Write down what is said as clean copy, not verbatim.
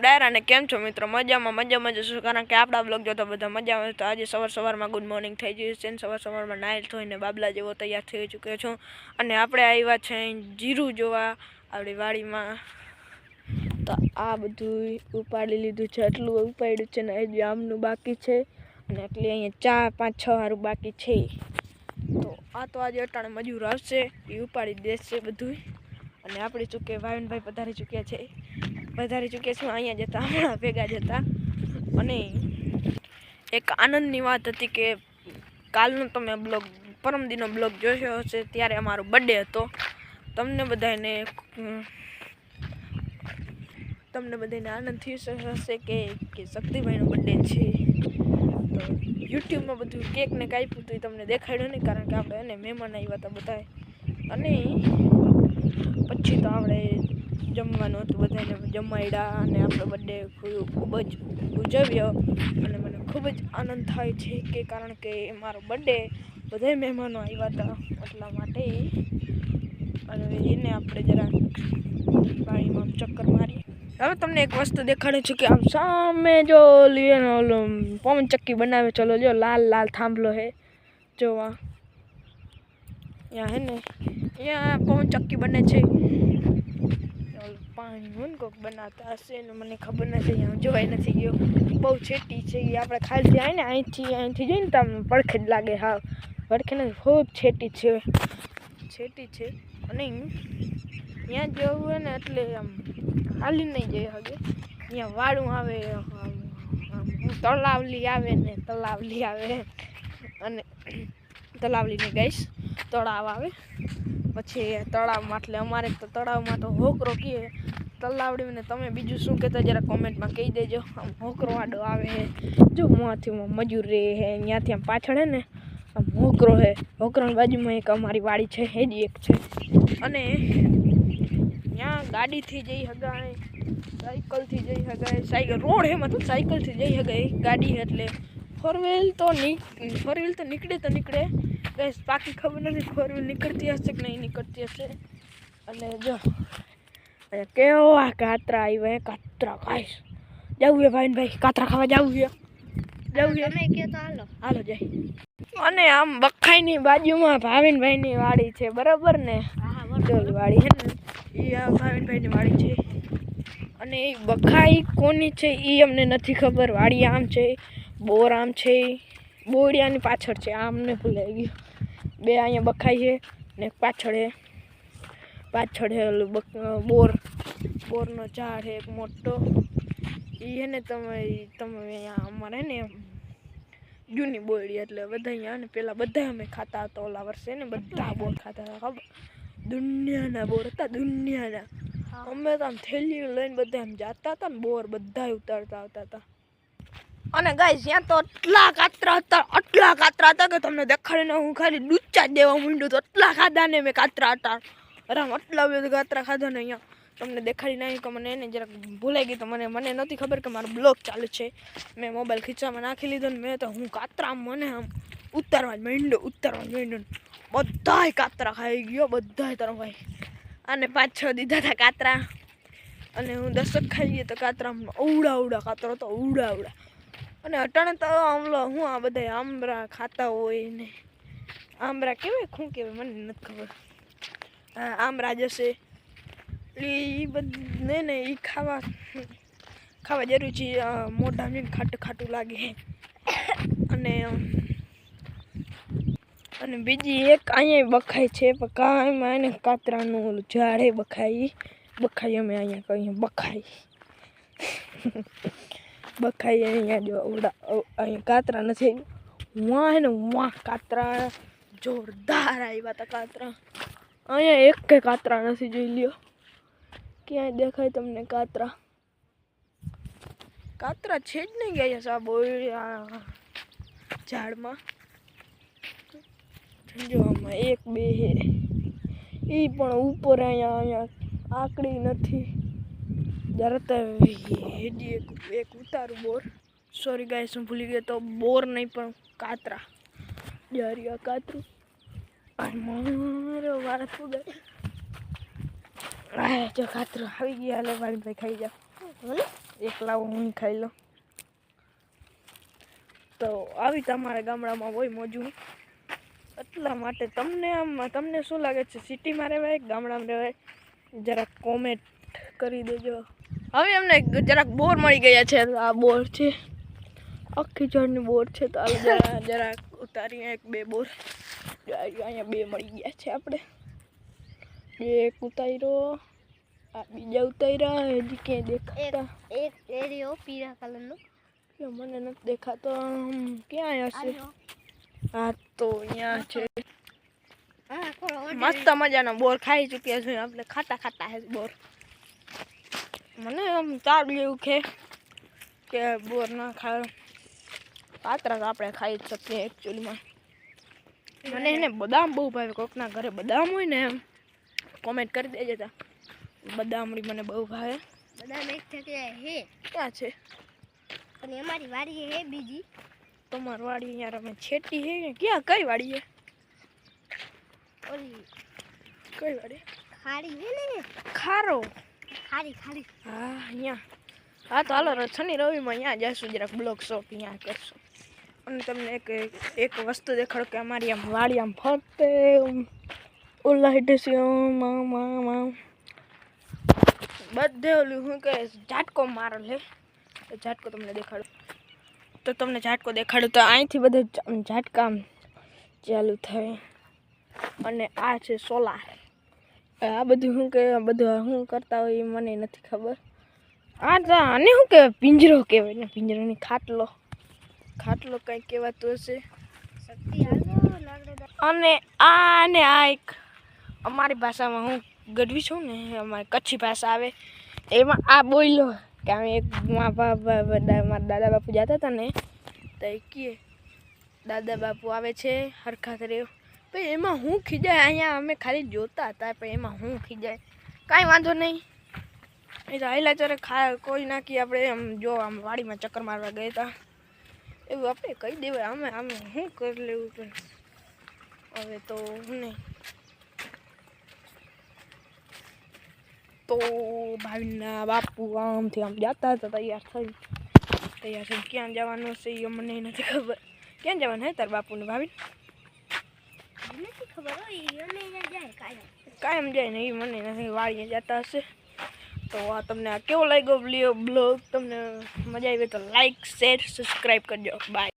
ડાયરા ને કેમ છો મિત્રો? મજામાં જશો, કારણ કે આપણા બ્લોગ જોતા બધા મજામાં. તો આજે સવારમાં ગુડ મોર્નિંગ થઈ ગયું છે. સવારમાં નાઈલ થઈને બાબલા જેવો તૈયાર થઈ ચૂક્યો છું. અને આપણે આવ્યા છે જીરું જોવા આપણી વાડીમાં. તો આ બધું ઉપાડી લીધું છે, એટલું ઉપાડ્યું છે ને હજી આમનું બાકી છે. અને એટલે અહીંયા 4-5-6 હારું બાકી છે. તો આ તો આજે અટાણે મજૂર આવશે, એ ઉપાડી દેશે બધું. અને આપણે ચૂકે ભાવિનભાઈ પધારી ચૂક્યા છે. છું અહીંયા જતા હમણાં ભેગા જતા. અને એક આનંદની વાત હતી કે કાલનો તમે બ્લોગ પરમદીનો બ્લોગ જોયો હશે, ત્યારે અમારો બર્થડે હતો. તમને બધાને આનંદ થયો હશે કે શક્તિભાઈનો બર્થડે છે. તો યુટ્યુબમાં બધું કેક ને કાપ્યું હતું, તમને દેખાડ્યું નહીં, કારણ કે આપણે એને મહેમાન આવ્યા હતા બધા. અને પછી તો આપણે જમવાનું હતું, બધાને જમાડ્યા અને આપણો બર્થડે ખૂબ જ ઉજવ્યો. અને મને ખૂબ જ આનંદ થાય છે કે કારણ કે મારો બર્થડે બધા મહેમાનો આવ્યા હતા એટલા માટે. અને એને આપણે જરા પાણીમાં ચક્કર મારીએ. હવે તમને એક વસ્તુ દેખાડું છું કે આમ સામે જો ઓલો પવન ચક્કી બનાવે, ચલો જો લાલ થાંભલો હે જોવા ત્યાં હે ને, અહીંયા પવન ચક્કી બને છે. પાણી હું કોક બનાવતા હશે ને મને ખબર નથી, અહીંયા જોવાય નથી ગયો, બહુ છેટી છે. એ આપણે ખાલી જાય ને અહીંથી જોઈને તો આમ પડખે જ લાગે. હા, પડખે નથી, ખૂબ છેટી છે. અને ત્યાં જવું હોય ને એટલે આમ હાલી નહીં જઈ શકે. અહીંયા વાળું આવે, તલાવલી આવે અને તલાવલીને ગઈશ તળાવ આવે. પછી તળાવમાં એટલે અમારે તો તળાવમાં તો હોકરો કહીએ, તલાવડીને તમે બીજું શું કહેતા જરા કોમેન્ટમાં કહી દેજો. આમ હોકરો આડો આવે હે, જો મોંથી મજૂર રહે હે, ત્યાંથી આમ પાછળ હે ને આમ હોકરો હે. હોકરાની બાજુમાં એક અમારી વાડી છે, હેજી એક છે. અને ત્યાં ગાડીથી જઈ શકાય, સાયકલથી જઈ શકાય. સાયકલ રોડ એમાં તો સાયકલથી જઈ શકાય. ગાડી એટલે ફોર વ્હીલ તો નીકળે. ગેસ બાકી ખબર નથી ફોર વ્હીલ નીકળતી હશે કે નહીં નીકળતી હશે. અને જો કેવા કાતરા આવ્યા, કાતરા ખાઈશ. જવું છે ભાઈ કાતરા ખાવા જવું છે. હાલો જાય. અને આમ બખાઈની બાજુમાં ભાવિનભાઈની વાડી છે, બરાબર ને? વાડી હે ને, એ આ ભાવિનભાઈની વાડી છે. અને એ બખાઈ કોની છે એ અમને નથી ખબર. વાડી આમ છે, બોર આમ છે, બોડિયાની પાછળ છે, આમને ભૂલાઈ ગયું. બે અહીંયા બખાઈ છે ને પાછળ હે ઓલું બોરનો ઝાડ છે એક મોટો. એ હે ને તમે અહીંયા અમારે ને જૂની બોરડી, એટલે બધા અહીંયા ને પેલા બધા અમે ખાતા હતા. ઓલા વર્ષે ને બધા બોર ખાતા હતા, ખબર? દુનિયાના બોર હતા, દુનિયાના. અમે તો આમ થેલીઓ લઈને બધા આમ જતા હતા ને, બોર બધા ઉતારતા આવતા હતા. અને ગાઈસ ત્યાં તો આટલા કાતરા હતા કે તમને દેખાડીને હું ખાલી ડૂચા જ દેવા માંડ્યું. તો આટલા ખાધા ને મેં કાતરા હતા, આરામ આટલા બધા કાતરા ખાધા ને અહીંયા તમને દેખાડી નહીં કે મને એને જરાક ભૂલાઈ ગઈ. તો મને નથી ખબર કે મારો બ્લોગ ચાલુ છે. મેં મોબાઈલ ખીચામાં નાખી લીધો ને મેં તો હું કાતરા મને આમ ઉતારવા જ માંડ્યો. બધાય કાતરા ખાઈ ગયો, બધાય તરફ ભાઈ. અને 5-6 દીધા હતા કાતરા, અને હું 10 ખાઈ ગયો. તો કાતરા અવડા કાતરો તો અવડા. અને અટાણે તો હું આ બધા આંબરા ખાતા હોય ને, આંબરા કેવાય શું કહેવાય મને નથી ખબર. હા, આંબરા જશે એ બધે ને એ ખાવા જરૂર છે. મોઢાને ખાટું લાગે. અને બીજી એક અહીંયા બખાઈ છે, પણ કાંઈમાં એને કાતરાનું ઓલું ઝાડે બખાઈ અમે અહીંયા કહીએ બખાઈ અહીંયા જો અહીંયા કાતરા નથી. વાહ કાતરા જોરદાર આવ્યા હતા કાતરા. અહીંયા એક કે કાતરા નથી, જોઈ લ્યો. ક્યાંય દેખાય તમને કાતરા છે જ નહીં ગયા સાહેબ ઝાડમાં. જો આમાં 1-2 હે, એ પણ ઉપર અહીંયા આકડી નથી. જરા હેડી એક ઉતારું બોર. સોરી ગાઈસ, હું ભૂલી ગયો. તો બોર નહીં પણ કાતરા, જારિયા કાતરું. મારો વાર ફૂગે. જો કાતરો આવી ગયા. હાલે ભાઈ ખાઈ જાઓ. એકલા હું ખાઈ લઉં. તો આવી તમારા ગામડામાં હોય મોજું, એટલા માટે તમને શું લાગે છે, સિટીમાં રહેવાય ગામડામાં રહેવાય? જરાક કોમેન્ટ કરી દેજો. હવે અમને જરાક બોર મળી ગયા છે. આ બોર છે, આખી ઝાડની બોર છે. તો જરાક ઉતારીએ 1-2 બોર. અહીંયા 2 મળી ગયા છે. આપણે એક ઉતાર્યો, આ બીજા ઉતાર્યા. હજી ક્યાંય દેખાતા એક એરિયો પીળા કલરનો મને નથી દેખાતો. ક્યાં હશે? હા તો અહીંયા છે. મસ્ત મજાનો બોર ખાઈ ચૂક્યા છે આપણે. ખાટા હે બોર. મને આમ ચાર જેવું કે બોર ના ખાય, પાત્રા તો આપણે ખાઈ જ શકીએ એકચ્યુઅલીમાં. મને એને બદામ બહુ ભાવે. કોકના ઘરે બદામ હોય ને એમ કોમેન્ટ કરી દેજો. તા બદામડી મને બહુ ભાવે. બદામ એક જગ્યાએ હે. ક્યાં છે? અને અમારી વાડી હે બીજી. તમારી વાડી યાર અમે છેટી હે. ક્યાં કઈ વાડી હે? ઓલી કઈ વાડી? ખારી હે ને. ખારો? ખારી. હા અહીંયા. હા તો હાલો શનિ રવિમાં અહીંયા જઈશું, જરાક બ્લોગ શોપ અહીંયા કરશું. અને તમને એક વસ્તુ દેખાડો કે અમારી આમ વાડી આમ ફરતે ઓલા હિટે છે બધે ઓલું શું કહે ઝાટકો મારેલ હે. ઝાટકો તમને દેખાડું તો અહીંથી બધે ઝાટકા ચાલુ થાય. અને આ છે સોલાર. આ બધું શું કે શું કરતા હોય એ મને નથી ખબર. આને શું કહેવાય? પિંજરો કહેવાય ને. પિંજરોની ખાટલો કંઈ કહેવાતું હશે. અને આ એક અમારી ભાષામાં હું ગઢવી છું ને, અમારી કચ્છી ભાષા આવે એમાં આ બોલ્યો કે અમે એક મારા દાદા બાપુ જતા હતા ને તો એ કહે દાદા બાપુ આવે છે હરખા કર્યો. ભાઈ એમાં હું ખીજાય? અહીંયા અમે ખાલી જોતા હતા પણ એમાં હું ખીજાય? કાંઈ વાંધો નહીં. એ તો હાઈલા ચારે કોઈ નાખી આપણે આમ જો આમ વાડીમાં ચક્કર મારવા ગયા હતા એવું આપણે કહી દેવાય. આમે શું કરી લેવું પણ હવે તો નહીં. તો ભાવિનના બાપુ આમથી આમ જતા હતા તૈયાર થઈને ક્યાં જવાનું હશે એ મને નથી ખબર. ક્યાં જવાનું હે તાર બાપુને ભાવિન? નથી ખબર હોય. કાયમ જાય ને એ મને નથી. વાળીએ જતા હશે. તો આ તમને આ કેવો લાગ્યો બ્લોગ? તમને મજા આવી તો લાઈક, શેર, સબસ્ક્રાઈબ કરજો. બાય.